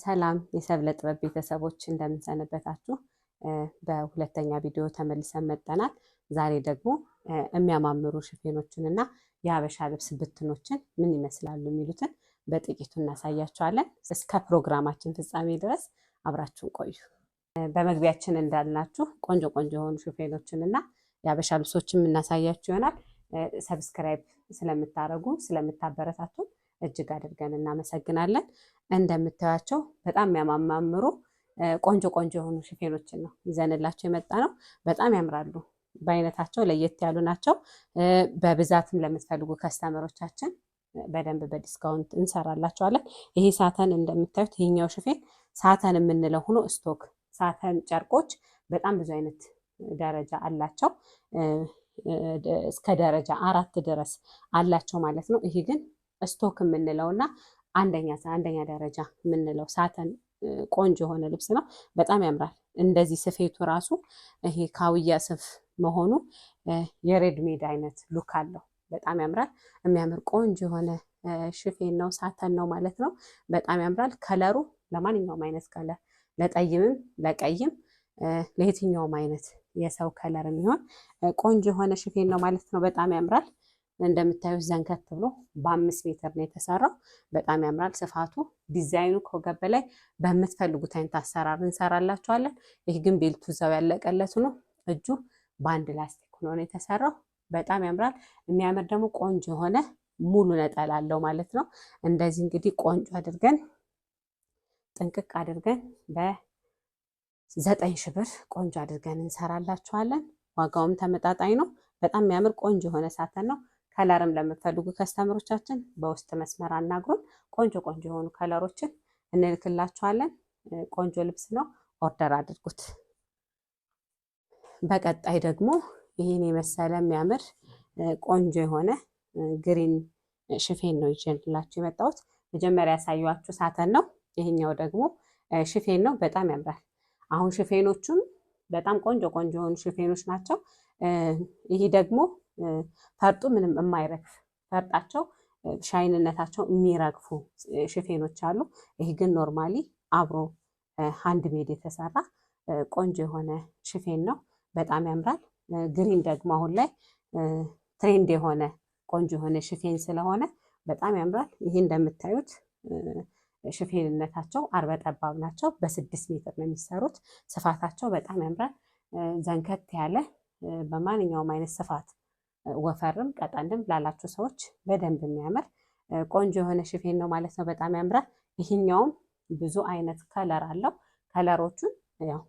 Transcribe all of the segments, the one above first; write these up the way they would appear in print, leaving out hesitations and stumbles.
ሰላም የሰብለ ጥበብ ቤተሰቦች እንደምን ሰነበታችሁ? በሁለተኛ ቪዲዮ ተመልሰን መጥተናል። ዛሬ ደግሞ የሚያማምሩ ሽፌኖችን እና የሀበሻ ልብስ ብትኖችን ምን ይመስላሉ የሚሉትን በጥቂቱ እናሳያችኋለን። እስከ ፕሮግራማችን ፍጻሜ ድረስ አብራችሁን ቆዩ። በመግቢያችን እንዳልናችሁ ቆንጆ ቆንጆ የሆኑ ሽፌኖችን እና የሀበሻ ልብሶችን እናሳያችሁ ይሆናል። ሰብስክራይብ ስለምታደርጉ ስለምታበረታቱን እጅግ አድርገን እናመሰግናለን። እንደምታዩቸው በጣም የሚያማምሩ ቆንጆ ቆንጆ የሆኑ ሽፌኖችን ነው ይዘንላቸው የመጣ ነው። በጣም ያምራሉ። በአይነታቸው ለየት ያሉ ናቸው። በብዛትም ለምትፈልጉ ከስተመሮቻችን በደንብ በዲስካውንት እንሰራላቸዋለን። ይሄ ሳተን እንደምታዩት ይሄኛው ሽፌን ሳተን የምንለው ሆኖ ስቶክ ሳተን ጨርቆች በጣም ብዙ አይነት ደረጃ አላቸው። እስከ ደረጃ 4 ድረስ አላቸው ማለት ነው። ይሄ ግን ስቶክ የምንለውና አንደኛ ደረጃ የምንለው ሳተን ቆንጆ የሆነ ልብስ ነው። በጣም ያምራል። እንደዚህ ስፌቱ ራሱ ይሄ ካውያ ስፍ መሆኑ የሬድ ሜድ አይነት ሉክ አለው። በጣም ያምራል። የሚያምር ቆንጆ የሆነ ሽፌን ነው፣ ሳተን ነው ማለት ነው። በጣም ያምራል። ከለሩ ለማንኛውም አይነት ከለር፣ ለጠይምም ለቀይም ለየትኛውም አይነት የሰው ከለር የሚሆን ቆንጆ የሆነ ሽፌን ነው ማለት ነው። በጣም ያምራል። እንደምታዩት ዘንከት ብሎ በ5 ሜትር ነው የተሰራው። በጣም ያምራል። ስፋቱ ዲዛይኑ ከወገብ በላይ በምትፈልጉት አይነት አሰራር እንሰራላችኋለን። ይህ ግን ቤልቱ እዛው ያለቀለት ነው። እጁ በአንድ ላስቲክ ሆኖ ነው የተሰራው። በጣም ያምራል። የሚያምር ደግሞ ቆንጆ የሆነ ሙሉ ነጠላ አለው ማለት ነው። እንደዚህ እንግዲህ ቆንጆ አድርገን ጥንቅቅ አድርገን በ9,000 ብር ቆንጆ አድርገን እንሰራላችኋለን። ዋጋውም ተመጣጣኝ ነው። በጣም የሚያምር ቆንጆ የሆነ ሳተን ነው። ከለርም ለምትፈልጉ ከስተመሮቻችን በውስጥ መስመር አናግሩን። ቆንጆ ቆንጆ የሆኑ ከለሮችን እንልክላችኋለን። ቆንጆ ልብስ ነው። ኦርደር አድርጉት። በቀጣይ ደግሞ ይህን የመሰለ የሚያምር ቆንጆ የሆነ ግሪን ሽፌን ነው ይዤላችሁ የመጣሁት። መጀመሪያ ያሳየኋችሁ ሳተን ነው። ይሄኛው ደግሞ ሽፌን ነው። በጣም ያምራል። አሁን ሽፌኖቹም በጣም ቆንጆ ቆንጆ የሆኑ ሽፌኖች ናቸው። ይሄ ደግሞ ፈርጡ ምንም የማይረግፍ ፈርጣቸው ሻይንነታቸው የሚረግፉ ሽፌኖች አሉ። ይሄ ግን ኖርማሊ አብሮ ሃንድ ሜድ የተሰራ ቆንጆ የሆነ ሽፌን ነው። በጣም ያምራል። ግሪን ደግሞ አሁን ላይ ትሬንድ የሆነ ቆንጆ የሆነ ሽፌን ስለሆነ በጣም ያምራል። ይሄ እንደምታዩት ሽፌንነታቸው አርበ ጠባብ ናቸው። በ6 ሜትር ነው የሚሰሩት። ስፋታቸው በጣም ያምራል። ዘንከት ያለ በማንኛውም አይነት ስፋት ወፈርም ቀጠንም ላላችሁ ሰዎች በደንብ የሚያምር ቆንጆ የሆነ ሽፌን ነው ማለት ነው። በጣም ያምራል። ይህኛውም ብዙ አይነት ከለር አለው። ከለሮቹን ያው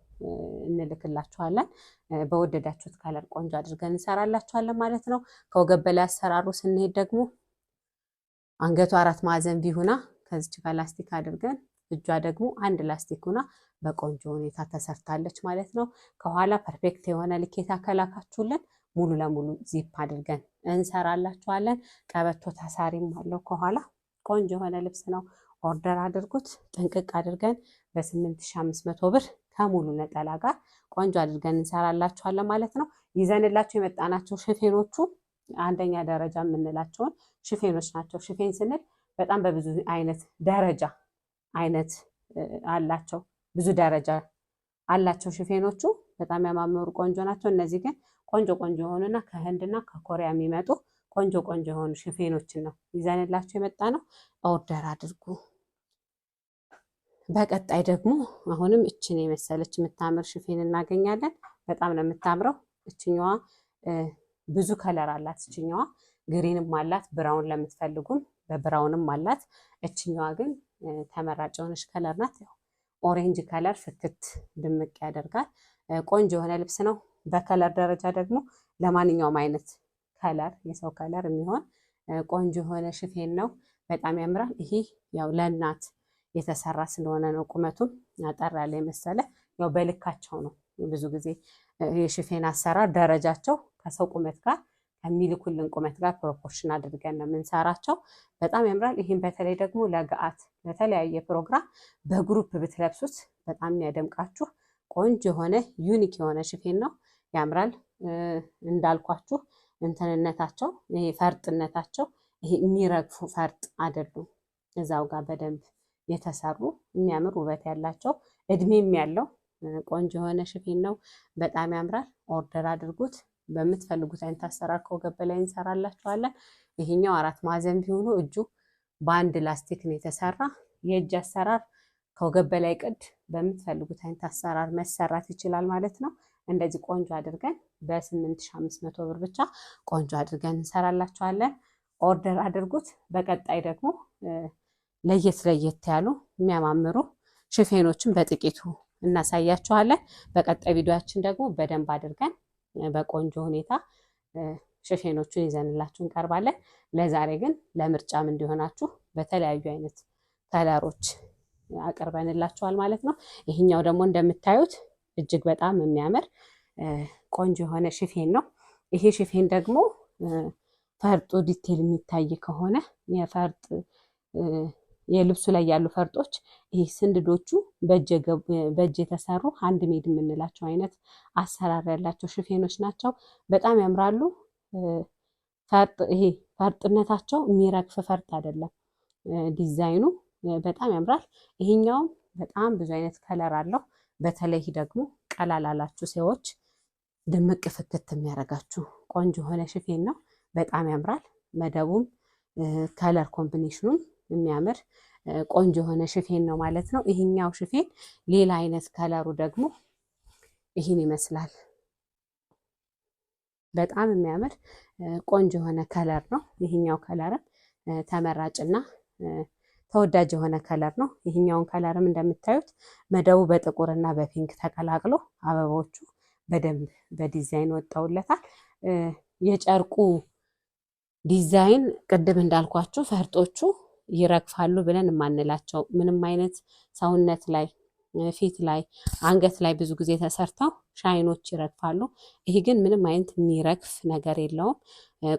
እንልክላችኋለን። በወደዳችሁት ከለር ቆንጆ አድርገን እንሰራላችኋለን ማለት ነው። ከወገብ በላይ አሰራሩ ስንሄድ ደግሞ አንገቱ 4 ማዕዘን ቢሆና ከዚች ጋር ላስቲክ አድርገን እጇ ደግሞ አንድ ላስቲክ ሆና በቆንጆ ሁኔታ ተሰርታለች ማለት ነው። ከኋላ ፐርፌክት የሆነ ልኬታ ከላካችሁልን ሙሉ ለሙሉ ዚፕ አድርገን እንሰራላችኋለን። ቀበቶ ታሳሪም አለው ከኋላ። ቆንጆ የሆነ ልብስ ነው። ኦርደር አድርጉት። ጥንቅቅ አድርገን በ8,500 ብር ከሙሉ ነጠላ ጋር ቆንጆ አድርገን እንሰራላችኋለን ማለት ነው። ይዘንላችሁ የመጣናቸው ሽፌኖቹ አንደኛ ደረጃ የምንላቸውን ሽፌኖች ናቸው። ሽፌን ስንል በጣም በብዙ አይነት ደረጃ አላቸው። ብዙ ደረጃ አላቸው ሽፌኖቹ። በጣም ያማምሩ ቆንጆ ናቸው። እነዚህ ግን ቆንጆ ቆንጆ የሆኑና ከህንድና ከኮሪያ የሚመጡ ቆንጆ ቆንጆ የሆኑ ሽፌኖችን ነው ይዘንላችሁ የመጣ ነው። ኦርደር አድርጉ። በቀጣይ ደግሞ አሁንም እችን የመሰለች የምታምር ሽፌን እናገኛለን። በጣም ነው የምታምረው። እችኛዋ ብዙ ከለር አላት። እችኛዋ ግሪንም አላት። ብራውን ለምትፈልጉም በብራውንም አላት። እችኛዋ ግን ተመራጭ የሆነች ከለር ናት። ኦሬንጅ ከለር ፍክት ድምቅ ያደርጋል። ቆንጆ የሆነ ልብስ ነው። በከለር ደረጃ ደግሞ ለማንኛውም አይነት ከለር የሰው ከለር የሚሆን ቆንጆ የሆነ ሽፌን ነው። በጣም ያምራል። ይሄ ያው ለእናት የተሰራ ስለሆነ ነው። ቁመቱም አጠር ያለ የመሰለ ያው በልካቸው ነው። ብዙ ጊዜ የሽፌን አሰራር ደረጃቸው ከሰው ቁመት ጋር ከሚልኩልን ቁመት ጋር ፕሮፖርሽን አድርገን ነው የምንሰራቸው። በጣም ያምራል። ይህም በተለይ ደግሞ ለገአት ለተለያየ ፕሮግራም በግሩፕ ብትለብሱት በጣም የሚያደምቃችሁ ቆንጆ የሆነ ዩኒክ የሆነ ሽፌን ነው። ያምራል። እንዳልኳችሁ እንትንነታቸው ይሄ ፈርጥነታቸው ይሄ የሚረግፉ ፈርጥ አይደሉም። እዛው ጋር በደንብ የተሰሩ የሚያምር ውበት ያላቸው እድሜም ያለው ቆንጆ የሆነ ሽፌን ነው። በጣም ያምራል። ኦርደር አድርጉት። በምትፈልጉት አይነት አሰራር ከወገብ በላይ እንሰራላችኋለን። ይሄኛው 4 ማዕዘን ቢሆኑ እጁ በአንድ ላስቲክ ነው የተሰራ። የእጅ አሰራር ከወገብ በላይ ቅድ በምትፈልጉት አይነት አሰራር መሰራት ይችላል ማለት ነው። እንደዚህ ቆንጆ አድርገን በ8500 ብር ብቻ ቆንጆ አድርገን እንሰራላችኋለን። ኦርደር አድርጉት። በቀጣይ ደግሞ ለየት ያሉ የሚያማምሩ ሽፌኖችን በጥቂቱ እናሳያችኋለን። በቀጣይ ቪዲዮአችን ደግሞ በደንብ አድርገን በቆንጆ ሁኔታ ሽፌኖቹን ይዘንላችሁ እንቀርባለን። ለዛሬ ግን ለምርጫም እንዲሆናችሁ በተለያዩ አይነት ከለሮች አቅርበንላችኋል ማለት ነው። ይሄኛው ደግሞ እንደምታዩት እጅግ በጣም የሚያምር ቆንጆ የሆነ ሽፌን ነው። ይሄ ሽፌን ደግሞ ፈርጡ ዲቴል የሚታይ ከሆነ የፈርጥ የልብሱ ላይ ያሉ ፈርጦች ይሄ ስንድዶቹ በእጅ የተሰሩ ሃንድ ሜድ የምንላቸው አይነት አሰራር ያላቸው ሽፌኖች ናቸው። በጣም ያምራሉ። ይሄ ፈርጥነታቸው የሚረግፍ ፈርጥ አይደለም። ዲዛይኑ በጣም ያምራል። ይሄኛውም በጣም ብዙ አይነት ከለር አለው። በተለይ ደግሞ ቀላል ላላችሁ ሰዎች ድምቅ ፍክት የሚያደርጋችሁ ቆንጆ የሆነ ሽፌን ነው። በጣም ያምራል። መደቡም ከለር ኮምቢኔሽኑም የሚያምር ቆንጆ የሆነ ሽፌን ነው ማለት ነው። ይሄኛው ሽፌን ሌላ አይነት ከለሩ ደግሞ ይህን ይመስላል። በጣም የሚያምር ቆንጆ የሆነ ከለር ነው። ይሄኛው ከለርም ተመራጭና ተወዳጅ የሆነ ከለር ነው። ይሄኛውን ከለርም እንደምታዩት መደቡ በጥቁርና በፒንክ ተቀላቅሎ አበባዎቹ በደንብ በዲዛይን ወጣውለታል። የጨርቁ ዲዛይን ቅድም እንዳልኳችሁ ፈርጦቹ ይረግፋሉ ብለን የማንላቸው ምንም አይነት ሰውነት ላይ፣ ፊት ላይ፣ አንገት ላይ ብዙ ጊዜ ተሰርተው ሻይኖች ይረግፋሉ። ይሄ ግን ምንም አይነት የሚረግፍ ነገር የለውም።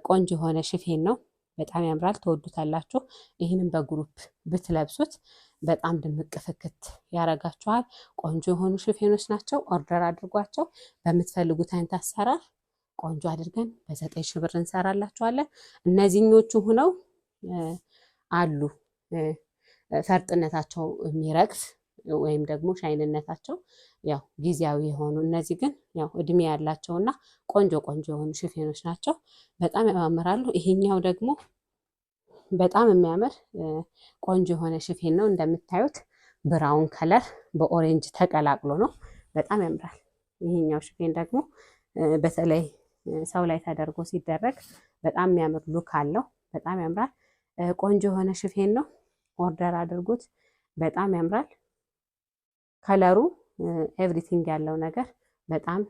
ቆንጆ የሆነ ሽፌን ነው። በጣም ያምራል። ትወዱታላችሁ። ይህንን በግሩፕ ብትለብሱት በጣም ድምቅ ፍክት ያረጋችኋል። ቆንጆ የሆኑ ሽፌኖች ናቸው። ኦርደር አድርጓቸው። በምትፈልጉት አይነት አሰራር ቆንጆ አድርገን በ9 ሺህ ብር እንሰራላችኋለን። እነዚህኞቹ ሁነው አሉ ፈርጥነታቸው የሚረግፍ ወይም ደግሞ ሻይንነታቸው ያው ጊዜያዊ የሆኑ፣ እነዚህ ግን ያው እድሜ ያላቸውና ቆንጆ የሆኑ ሽፌኖች ናቸው። በጣም ያማምራሉ። ይሄኛው ደግሞ በጣም የሚያምር ቆንጆ የሆነ ሽፌን ነው። እንደምታዩት ብራውን ከለር በኦሬንጅ ተቀላቅሎ ነው። በጣም ያምራል። ይሄኛው ሽፌን ደግሞ በተለይ ሰው ላይ ተደርጎ ሲደረግ በጣም የሚያምር ሉክ አለው። በጣም ያምራል። ቆንጆ የሆነ ሽፌን ነው። ኦርደር አድርጉት። በጣም ያምራል። ከለሩ ኤቭሪቲንግ ያለው ነገር በጣም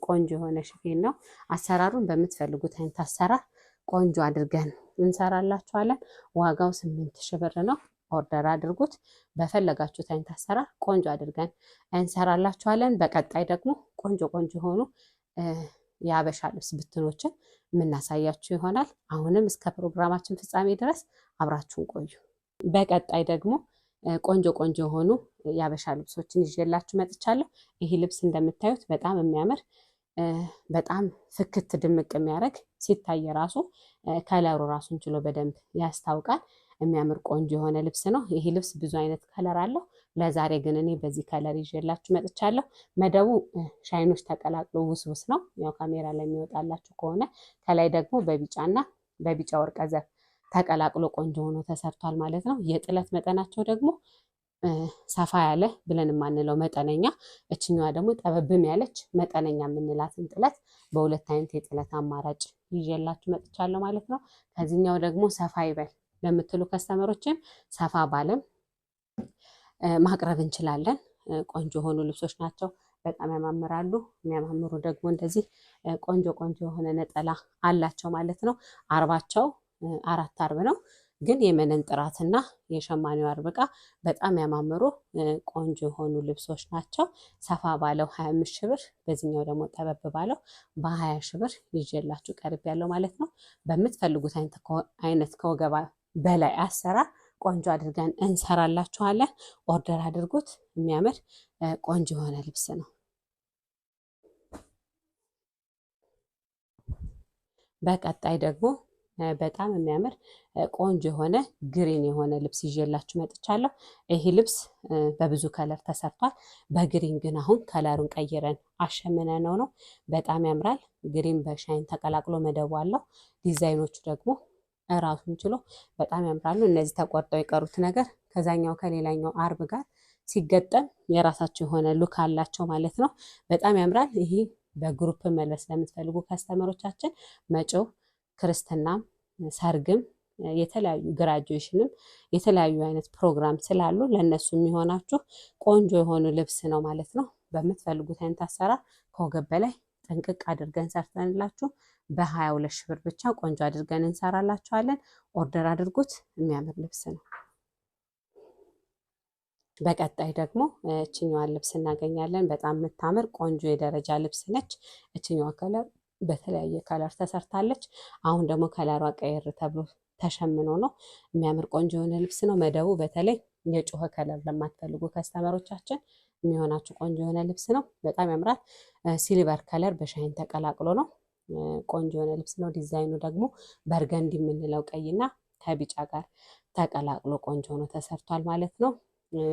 ቆንጆ የሆነ ሽፌን ነው። አሰራሩን በምትፈልጉት አይነት አሰራር ቆንጆ አድርገን እንሰራላችኋለን። ዋጋው 8 ሺህ ብር ነው። ኦርደር አድርጉት። በፈለጋችሁት አይነት አሰራር ቆንጆ አድርገን እንሰራላችኋለን። በቀጣይ ደግሞ ቆንጆ የሆኑ የሀበሻ ልብስ ብትኖችን የምናሳያችሁ ይሆናል። አሁንም እስከ ፕሮግራማችን ፍጻሜ ድረስ አብራችሁን ቆዩ። በቀጣይ ደግሞ ቆንጆ የሆኑ የሀበሻ ልብሶችን ይዤላችሁ መጥቻለሁ። ይህ ልብስ እንደምታዩት በጣም የሚያምር በጣም ፍክት ድምቅ የሚያደርግ ሲታይ ራሱ ከለሩ ራሱን ችሎ በደንብ ያስታውቃል። የሚያምር ቆንጆ የሆነ ልብስ ነው። ይህ ልብስ ብዙ አይነት ከለር አለው። ለዛሬ ግን እኔ በዚህ ከለር ይዤላችሁ መጥቻለሁ። መደቡ ሻይኖች ተቀላቅሎ ውስውስ ነው። ያው ካሜራ ላይ የሚወጣላችሁ ከሆነ ከላይ ደግሞ በቢጫና በቢጫ ወርቀ ዘብ ተቀላቅሎ ቆንጆ ሆኖ ተሰርቷል ማለት ነው። የጥለት መጠናቸው ደግሞ ሰፋ ያለ ብለን የማንለው መጠነኛ፣ እችኛዋ ደግሞ ጠበብም ያለች መጠነኛ የምንላትን ጥለት በሁለት አይነት የጥለት አማራጭ ይዤላችሁ መጥቻለሁ ማለት ነው። ከዚህኛው ደግሞ ሰፋ ይበል ለምትሉ ከስተመሮችም ሰፋ ባለም ማቅረብ እንችላለን። ቆንጆ የሆኑ ልብሶች ናቸው። በጣም ያማምራሉ። የሚያማምሩ ደግሞ እንደዚህ ቆንጆ የሆነ ነጠላ አላቸው ማለት ነው። አርባቸው 4 አርብ ነው፣ ግን የመነን ጥራትና የሸማኔው አርብ ዕቃ በጣም ያማምሩ ቆንጆ የሆኑ ልብሶች ናቸው። ሰፋ ባለው 25 ሺህ ብር፣ በዚህኛው ደግሞ ጠበብ ባለው በ20 ሺህ ብር ይዤላችሁ ቀርብ ያለው ማለት ነው። በምትፈልጉት አይነት ከወገባ በላይ አሰራር ቆንጆ አድርገን እንሰራላችኋለን። ኦርደር አድርጉት። የሚያምር ቆንጆ የሆነ ልብስ ነው። በቀጣይ ደግሞ በጣም የሚያምር ቆንጆ የሆነ ግሪን የሆነ ልብስ ይዤላችሁ መጥቻለሁ። ይሄ ልብስ በብዙ ከለር ተሰርቷል። በግሪን ግን አሁን ከለሩን ቀይረን አሸምነ ነው። በጣም ያምራል። ግሪን በሻይን ተቀላቅሎ መደቡ አለው። ዲዛይኖቹ ደግሞ ራሱን ችሎ በጣም ያምራሉ። እነዚህ ተቆርጠው የቀሩት ነገር ከዛኛው ከሌላኛው አርብ ጋር ሲገጠም የራሳቸው የሆነ ሉክ አላቸው ማለት ነው። በጣም ያምራል። ይሄ በግሩፕ መልበስ ለምትፈልጉ ከስተመሮቻችን መጪው ክርስትናም ሰርግም የተለያዩ ግራጁዌሽንም የተለያዩ አይነት ፕሮግራም ስላሉ ለእነሱ የሚሆናችሁ ቆንጆ የሆኑ ልብስ ነው ማለት ነው። በምትፈልጉት አይነት አሰራር ከወገብ በላይ ጥንቅቅ አድርገን ሰርተንላችሁ በ22 ሺህ ብር ብቻ ቆንጆ አድርገን እንሰራላችኋለን። ኦርደር አድርጉት። የሚያምር ልብስ ነው። በቀጣይ ደግሞ እችኛዋን ልብስ እናገኛለን። በጣም የምታምር ቆንጆ የደረጃ ልብስ ነች። እችኛዋ ከለር በተለያየ ከለር ተሰርታለች። አሁን ደግሞ ከለሯ ቀይር ተብሎ ተሸምኖ ነው። የሚያምር ቆንጆ የሆነ ልብስ ነው። መደቡ በተለይ የጮኸ ከለር ለማትፈልጉ ከስተመሮቻችን የሚሆናችሁ ቆንጆ የሆነ ልብስ ነው። በጣም ያምራል። ሲልቨር ከለር በሻይን ተቀላቅሎ ነው። ቆንጆ የሆነ ልብስ ነው። ዲዛይኑ ደግሞ በርገንዲ የምንለው ቀይና ከቢጫ ጋር ተቀላቅሎ ቆንጆ ሆኖ ተሰርቷል ማለት ነው።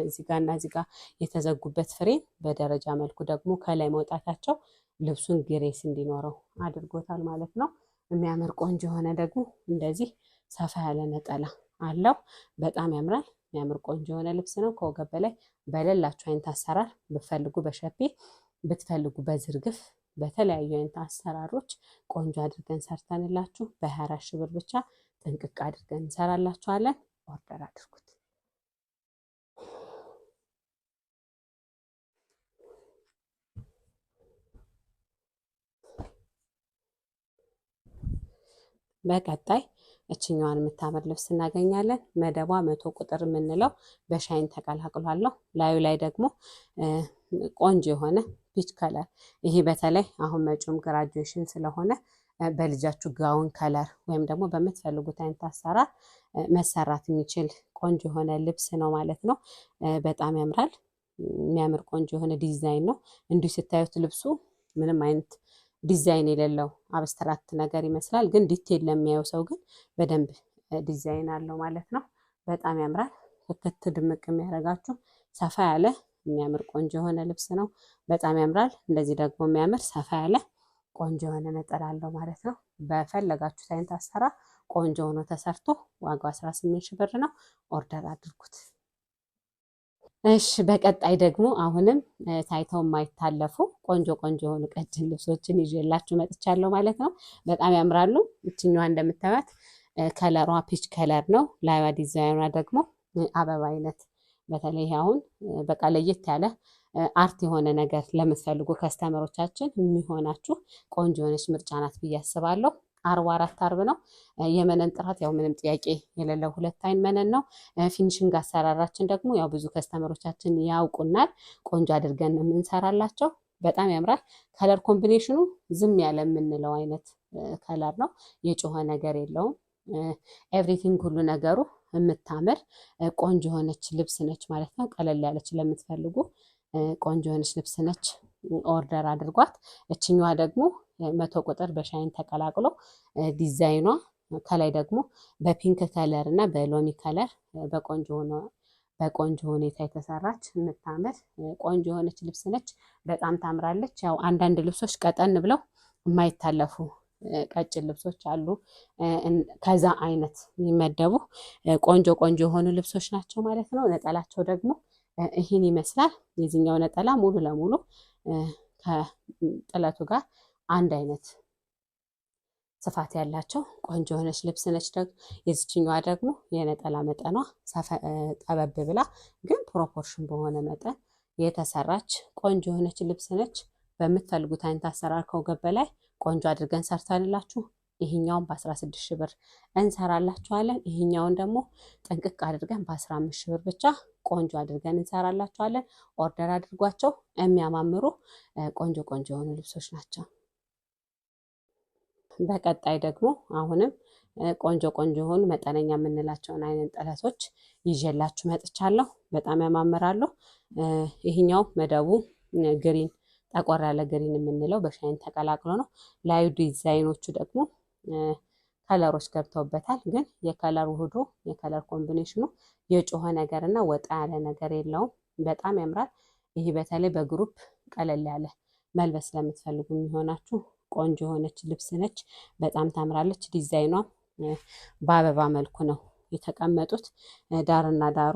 እዚህ ጋር እና እዚህ ጋር የተዘጉበት ፍሬም በደረጃ መልኩ ደግሞ ከላይ መውጣታቸው ልብሱን ግሬስ እንዲኖረው አድርጎታል ማለት ነው። የሚያምር ቆንጆ የሆነ ደግሞ እንደዚህ ሰፋ ያለ ነጠላ አለው። በጣም ያምራል። የሚያምር ቆንጆ የሆነ ልብስ ነው። ከወገብ በላይ በሌላችሁ አይነት አሰራር ብትፈልጉ በሸፔ ብትፈልጉ በዝርግፍ በተለያዩ አይነት አሰራሮች ቆንጆ አድርገን ሰርተንላችሁ በ24 ሺህ ብር ብቻ ጥንቅቅ አድርገን እንሰራላችኋለን። ኦርደር አድርጉት። በቀጣይ እችኛዋን የምታምር ልብስ እናገኛለን። መደቧ 100 ቁጥር የምንለው በሻይን ተቀላቅሏለሁ። ላዩ ላይ ደግሞ ቆንጆ የሆነ ፒች ከለር። ይሄ በተለይ አሁን መጪውም ግራጁዌሽን ስለሆነ በልጃችሁ ጋውን ከለር ወይም ደግሞ በምትፈልጉት አይነት አሰራር መሰራት የሚችል ቆንጆ የሆነ ልብስ ነው ማለት ነው። በጣም ያምራል። የሚያምር ቆንጆ የሆነ ዲዛይን ነው። እንዲሁ ስታዩት ልብሱ ምንም አይነት ዲዛይን የሌለው አብስትራክት ነገር ይመስላል፣ ግን ዲቴል ለሚያየው ሰው ግን በደንብ ዲዛይን አለው ማለት ነው። በጣም ያምራል። ፍክት ድምቅ የሚያደርጋችሁ ሰፋ ያለ የሚያምር ቆንጆ የሆነ ልብስ ነው። በጣም ያምራል። እንደዚህ ደግሞ የሚያምር ሰፋ ያለ ቆንጆ የሆነ ነጠላ አለው ማለት ነው። በፈለጋችሁት አይነት አሰራር ቆንጆ ሆኖ ተሰርቶ ዋጋው 18 ሺህ ብር ነው። ኦርደር አድርጉት። እሺ በቀጣይ ደግሞ አሁንም ታይተው የማይታለፉ ቆንጆ ቆንጆ የሆኑ ቀጭን ልብሶችን ይዤላችሁ መጥቻለሁ ማለት ነው። በጣም ያምራሉ። እችኛዋ እንደምታዩት ከለሯ ፒች ከለር ነው። ላይዋ ዲዛይኗ ደግሞ አበባ አይነት በተለይ አሁን በቃ ለየት ያለ አርት የሆነ ነገር ለምትፈልጉ ከስተመሮቻችን የሚሆናችሁ ቆንጆ የሆነች ምርጫ ናት ብዬ አስባለሁ። 44 አርብ ነው። የመነን ጥራት ያው ምንም ጥያቄ የሌለው 2 አይን መነን ነው። ፊኒሽንግ አሰራራችን ደግሞ ያው ብዙ ከስተመሮቻችን ያውቁናል። ቆንጆ አድርገን የምንሰራላቸው በጣም ያምራል። ከለር ኮምቢኔሽኑ ዝም ያለ የምንለው አይነት ከለር ነው። የጮኸ ነገር የለውም። ኤቭሪቲንግ ሁሉ ነገሩ የምታምር ቆንጆ የሆነች ልብስ ነች ማለት ነው። ቀለል ያለች ለምትፈልጉ ቆንጆ የሆነች ልብስ ነች። ኦርደር አድርጓት። እችኛዋ ደግሞ 100 ቁጥር በሻይን ተቀላቅሎ ዲዛይኗ ከላይ ደግሞ በፒንክ ከለር እና በሎሚ ከለር በቆንጆ ሁኔታ የተሰራች የምታምር ቆንጆ የሆነች ልብስ ነች። በጣም ታምራለች። ያው አንዳንድ ልብሶች ቀጠን ብለው የማይታለፉ ቀጭን ልብሶች አሉ። ከዛ አይነት የሚመደቡ ቆንጆ ቆንጆ የሆኑ ልብሶች ናቸው ማለት ነው። ነጠላቸው ደግሞ ይህን ይመስላል። የዚህኛው ነጠላ ሙሉ ለሙሉ ከጥለቱ ጋር አንድ አይነት ስፋት ያላቸው ቆንጆ የሆነች ልብስ ነች። የዚችኛዋ ደግሞ የነጠላ መጠኗ ጠበብ ብላ ግን ፕሮፖርሽን በሆነ መጠን የተሰራች ቆንጆ የሆነች ልብስ ነች። በምትፈልጉት አይነት አሰራር ከወገብ በላይ ቆንጆ አድርገን ሰርተንላችሁ ይሄኛውን በ16 ሺህ ብር እንሰራላችኋለን። ይሄኛውን ደግሞ ጥንቅቅ አድርገን በ15 ሺህ ብር ብቻ ቆንጆ አድርገን እንሰራላችኋለን። ኦርደር አድርጓቸው። የሚያማምሩ ቆንጆ ቆንጆ የሆኑ ልብሶች ናቸው። በቀጣይ ደግሞ አሁንም ቆንጆ ቆንጆ የሆኑ መጠነኛ የምንላቸውን አይነት ጥለቶች ይዤላችሁ መጥቻለሁ። በጣም ያማምራሉ። ይሄኛው መደቡ ግሪን ጠቆር ያለ ግሪን የምንለው በሻይን ተቀላቅሎ ነው። ላዩ ዲዛይኖቹ ደግሞ ከለሮች ገብተውበታል። ግን የከለር ውህዱ የከለር ኮምቢኔሽኑ የጮኸ ነገር እና ወጣ ያለ ነገር የለውም። በጣም ያምራል። ይህ በተለይ በግሩፕ ቀለል ያለ መልበስ ለምትፈልጉ የሚሆናችሁ ቆንጆ የሆነች ልብስ ነች። በጣም ታምራለች። ዲዛይኗ በአበባ መልኩ ነው የተቀመጡት። ዳርና ዳሩ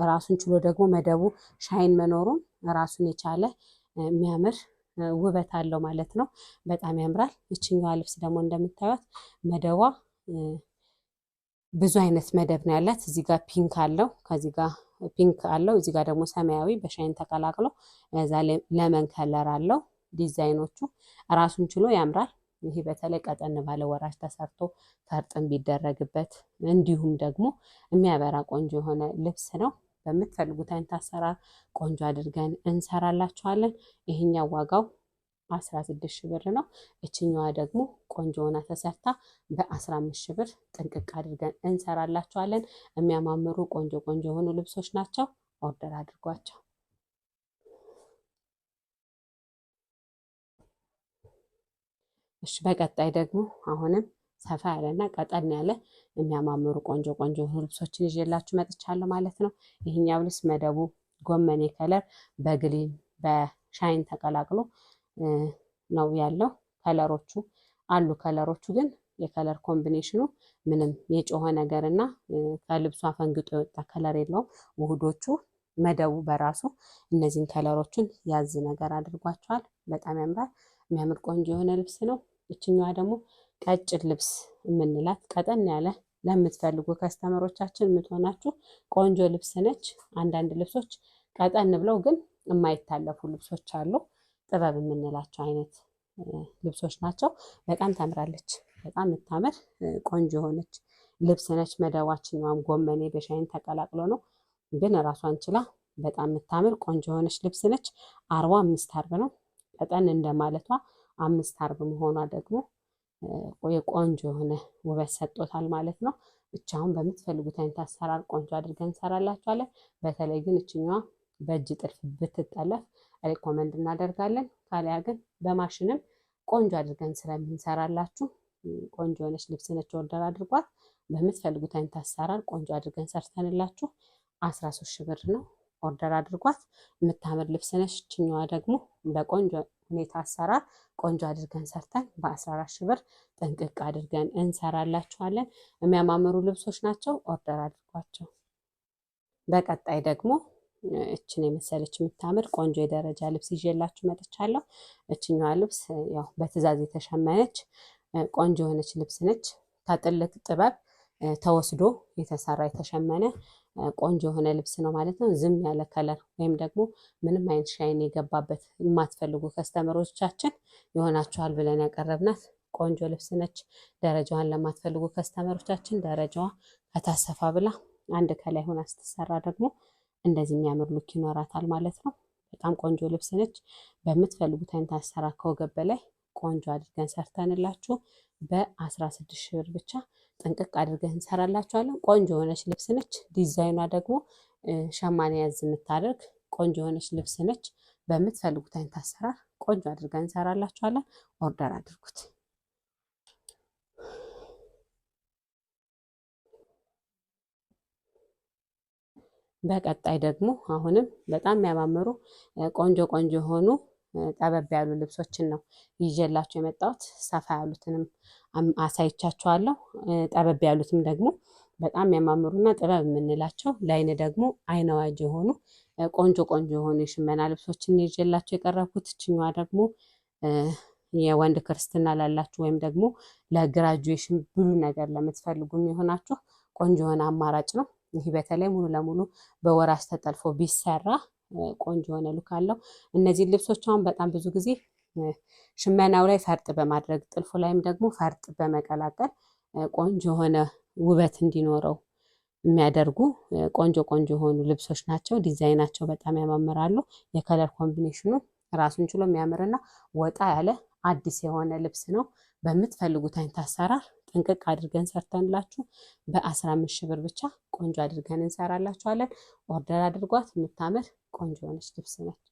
ራሱን ችሎ ደግሞ መደቡ ሻይን መኖሩም ራሱን የቻለ የሚያምር ውበት አለው ማለት ነው። በጣም ያምራል። እችኛዋ ልብስ ደግሞ እንደምታዩት መደቧ ብዙ አይነት መደብ ነው ያላት። እዚህ ጋር ፒንክ አለው፣ ከዚህ ጋር ፒንክ አለው፣ እዚህ ጋር ደግሞ ሰማያዊ በሻይን ተቀላቅሎ እዛ ለመን ከለር አለው። ዲዛይኖቹ ራሱን ችሎ ያምራል። ይሄ በተለይ ቀጠን ባለ ወራጅ ተሰርቶ ፈርጥም ቢደረግበት እንዲሁም ደግሞ የሚያበራ ቆንጆ የሆነ ልብስ ነው። በምትፈልጉት አይነት አሰራር ቆንጆ አድርገን እንሰራላችኋለን። ይሄኛው ዋጋው 16 ሺህ ብር ነው። እችኛዋ ደግሞ ቆንጆ ሆና ተሰርታ በ15 ሺህ ብር ጥንቅቅ አድርገን እንሰራላችኋለን። የሚያማምሩ ቆንጆ ቆንጆ የሆኑ ልብሶች ናቸው። ኦርደር አድርጓቸው። እሺ፣ በቀጣይ ደግሞ አሁንም ሰፋ ያለና ቀጠን ያለ የሚያማምሩ ቆንጆ ቆንጆ የሆኑ ልብሶችን ይዤላችሁ መጥቻለሁ ማለት ነው። ይህኛው ልብስ መደቡ ጎመኔ ከለር በግሊን በሻይን ተቀላቅሎ ነው ያለው። ከለሮቹ አሉ። ከለሮቹ ግን የከለር ኮምቢኔሽኑ ምንም የጮኸ ነገር እና ከልብሷ ፈንግጦ የወጣ ከለር የለውም። ውህዶቹ መደቡ በራሱ እነዚህን ከለሮችን ያዝ ነገር አድርጓቸዋል። በጣም ያምራል። የሚያምር ቆንጆ የሆነ ልብስ ነው። እችኛዋ ደግሞ ቀጭን ልብስ የምንላት ቀጠን ያለ ለምትፈልጉ ከስተመሮቻችን የምትሆናችሁ ቆንጆ ልብስ ነች። አንዳንድ ልብሶች ቀጠን ብለው ግን የማይታለፉ ልብሶች አሉ። ጥበብ የምንላቸው አይነት ልብሶች ናቸው። በጣም ታምራለች። በጣም የምታምር ቆንጆ የሆነች ልብስ ነች። መደባችኛዋም ጎመኔ በሻይን ተቀላቅሎ ነው፣ ግን ራሷን ችላ በጣም የምታምር ቆንጆ የሆነች ልብስ ነች። 45 አርብ ነው። ቀጠን እንደማለቷ 5 አርብ መሆኗ ደግሞ የቆንጆ የሆነ ውበት ሰጥቶታል ማለት ነው። ብቻውን በምትፈልጉት አይነት አሰራር ቆንጆ አድርገን እንሰራላችኋለን። በተለይ ግን እችኛዋ በእጅ ጥልፍ ብትጠለፍ ሪኮመንድ እናደርጋለን። ካሊያ ግን በማሽንም ቆንጆ አድርገን ስለምንሰራላችሁ ቆንጆ የሆነች ልብስ ነች። ኦርደር አድርጓት። በምትፈልጉት አይነት አሰራር ቆንጆ አድርገን ሰርተንላችሁ 13 ሺህ ብር ነው። ኦርደር አድርጓት። የምታምር ልብስ ነች። እችኛዋ ደግሞ በቆንጆ ሁኔታ አሰራር ቆንጆ አድርገን ሰርተን በ14 ሺህ ብር ጥንቅቅ አድርገን እንሰራላችኋለን። የሚያማምሩ ልብሶች ናቸው። ኦርደር አድርጓቸው። በቀጣይ ደግሞ እችን የመሰለች የምታምር ቆንጆ የደረጃ ልብስ ይዤላችሁ መጥቻለሁ። እችኛዋ ልብስ ያው በትዕዛዝ የተሸመነች ቆንጆ የሆነች ልብስ ነች። ከጥልቅ ጥበብ ተወስዶ የተሰራ የተሸመነ ቆንጆ የሆነ ልብስ ነው ማለት ነው። ዝም ያለ ከለር ወይም ደግሞ ምንም አይነት ሻይን የገባበት የማትፈልጉ ከስተመሮቻችን ይሆናችኋል ብለን ያቀረብናት ቆንጆ ልብስ ነች። ደረጃዋን ለማትፈልጉ ከስተመሮቻችን ደረጃዋ ከታሰፋ ብላ አንድ ከላይ ሆና ስትሰራ ደግሞ እንደዚህ የሚያምር ሉክ ይኖራታል ማለት ነው። በጣም ቆንጆ ልብስ ነች። በምትፈልጉት አይነት አሰራር ከወገብ በላይ ቆንጆ አድርገን ሰርተንላችሁ በ16 ሺህ ብር ብቻ ጥንቅቅ አድርገን እንሰራላችኋለን። ቆንጆ የሆነች ልብስ ነች። ዲዛይኗ ደግሞ ሸማኔ ያዝ የምታደርግ ቆንጆ የሆነች ልብስ ነች። በምትፈልጉት አይነት አሰራር ቆንጆ አድርገን እንሰራላችኋለን። ኦርደር አድርጉት። በቀጣይ ደግሞ አሁንም በጣም የሚያማምሩ ቆንጆ ቆንጆ የሆኑ ጠበብ ያሉ ልብሶችን ነው ይዤላችሁ የመጣሁት። ሰፋ ያሉትንም አሳይቻችኋለሁ። ጠበብ ያሉትም ደግሞ በጣም የሚያማምሩና ጥበብ የምንላቸው ለአይን ደግሞ አይን አዋጅ የሆኑ ቆንጆ ቆንጆ የሆኑ የሽመና ልብሶችን ይዤላችሁ የቀረብኩት። እችኛዋ ደግሞ የወንድ ክርስትና ላላችሁ ወይም ደግሞ ለግራጁዌሽን ብሉ ነገር ለምትፈልጉ የሚሆናችሁ ቆንጆ የሆነ አማራጭ ነው። ይህ በተለይ ሙሉ ለሙሉ በወራጅ ተጠልፎ ቢሰራ ቆንጆ የሆነ ሉክ አለው። እነዚህ ልብሶች አሁን በጣም ብዙ ጊዜ ሽመናው ላይ ፈርጥ በማድረግ ጥልፉ ላይም ደግሞ ፈርጥ በመቀላቀል ቆንጆ የሆነ ውበት እንዲኖረው የሚያደርጉ ቆንጆ ቆንጆ የሆኑ ልብሶች ናቸው። ዲዛይናቸው በጣም ያማምራሉ። የከለር ኮምቢኔሽኑ ራሱን ችሎ የሚያምርና ወጣ ያለ አዲስ የሆነ ልብስ ነው። በምትፈልጉት አይነት አሰራር ጥንቅቅ አድርገን ሰርተንላችሁ በ15 ሺህ ብር ብቻ ቆንጆ አድርገን እንሰራላችኋለን። ኦርደር አድርጓት። የምታምር ቆንጆ የሆነች ልብስ ነች።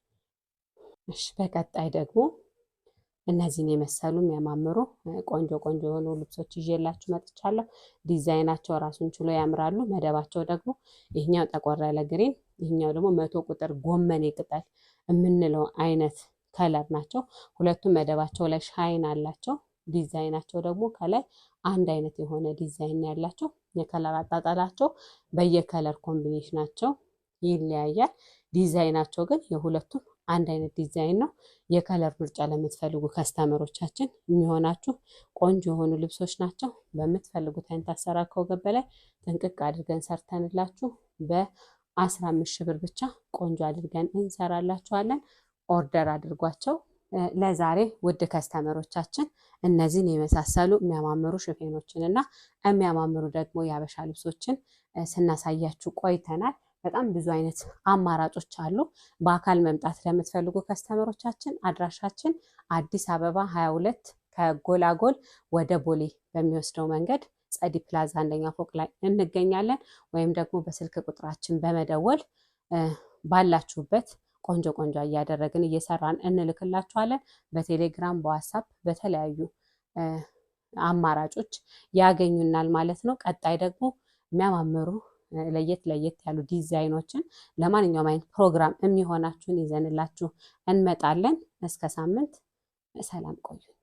እሺ፣ በቀጣይ ደግሞ እነዚህን የመሰሉ የሚያማምሩ ቆንጆ ቆንጆ የሆኑ ልብሶች ይዤላችሁ መጥቻለሁ። ዲዛይናቸው ራሱን ችሎ ያምራሉ። መደባቸው ደግሞ ይህኛው ጠቆር ያለ ግሪን፣ ይህኛው ደግሞ 100 ቁጥር ጎመኔ ቅጠል የምንለው አይነት ከለር ናቸው። ሁለቱም መደባቸው ላይ ሻይን አላቸው። ዲዛይናቸው ደግሞ ከላይ አንድ አይነት የሆነ ዲዛይን ያላቸው። የከለር አጣጣላቸው በየከለር ኮምቢኔሽናቸው ይለያያል። ዲዛይናቸው ግን የሁለቱም አንድ አይነት ዲዛይን ነው። የከለር ምርጫ ለምትፈልጉ ከስተመሮቻችን የሚሆናችሁ ቆንጆ የሆኑ ልብሶች ናቸው። በምትፈልጉት አይነት አሰራር ከወገብ በላይ ጥንቅቅ አድርገን ሰርተንላችሁ በ15 ሺህ ብር ብቻ ቆንጆ አድርገን እንሰራላችኋለን። ኦርደር አድርጓቸው። ለዛሬ ውድ ከስተመሮቻችን እነዚህን የመሳሰሉ የሚያማምሩ ሽፌኖችን እና የሚያማምሩ ደግሞ የአበሻ ልብሶችን ስናሳያችሁ ቆይተናል። በጣም ብዙ አይነት አማራጮች አሉ። በአካል መምጣት ለምትፈልጉ ከስተመሮቻችን አድራሻችን አዲስ አበባ 22 ከጎላጎል ወደ ቦሌ በሚወስደው መንገድ ጸዲ ፕላዛ አንደኛ ፎቅ ላይ እንገኛለን። ወይም ደግሞ በስልክ ቁጥራችን በመደወል ባላችሁበት ቆንጆ ቆንጆ እያደረግን እየሰራን እንልክላችኋለን። በቴሌግራም በዋትሳፕ በተለያዩ አማራጮች ያገኙናል ማለት ነው። ቀጣይ ደግሞ የሚያማምሩ ለየት ያሉ ዲዛይኖችን ለማንኛውም አይነት ፕሮግራም የሚሆናችሁን ይዘንላችሁ እንመጣለን። እስከ ሳምንት ሰላም ቆዩ።